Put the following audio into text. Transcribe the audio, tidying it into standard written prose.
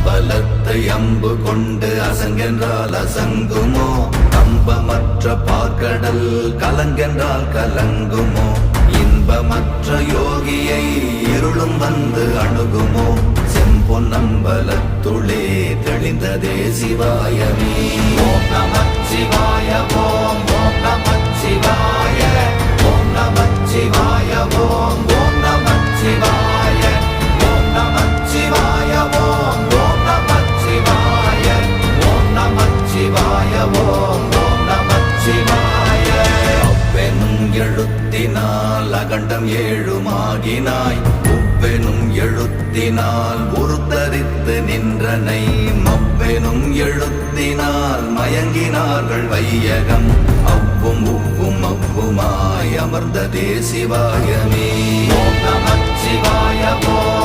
அம்பலத்தை அம்பு கொண்டு அசங்கென்றால் அசங்குமோ? கம்பமற்ற பார்க்கடல் கலங்கென்றால் கலங்குமோ? இன்பமற்ற யோகியை இருளும் வந்து அணுகுமோ? செம்பொன்னம்பலத்துளே தெளிந்ததே சிவாயமே. ஓம் நமச்சிவாய ஓம் ஓம் நமச்சிவாய ஓம் நமச்சிவாய ஓம் ஓம் நமச்சிவாய ஓம் நமச்சிவாய ஓம் ஓம் நமச்சிவாய ஓம் நமச்சிவாய ஓம் ஓம் நமச்சிவாய. அவ்வெனும் எழுத்தினால் அகண்டம் ஏழுமாகினாய், உவ்வெனும் எழுத்தினால் உருத்தரித்து நின்றனை, மவ்வெனும் எழுத்தினால் மயங்கினார்கள் வையகம், அவ்வும் உவ்வும் அவ்வுமாய் அமர்ந்ததே சிவாயமே. ஓம் நமச்சிவாய ஓம்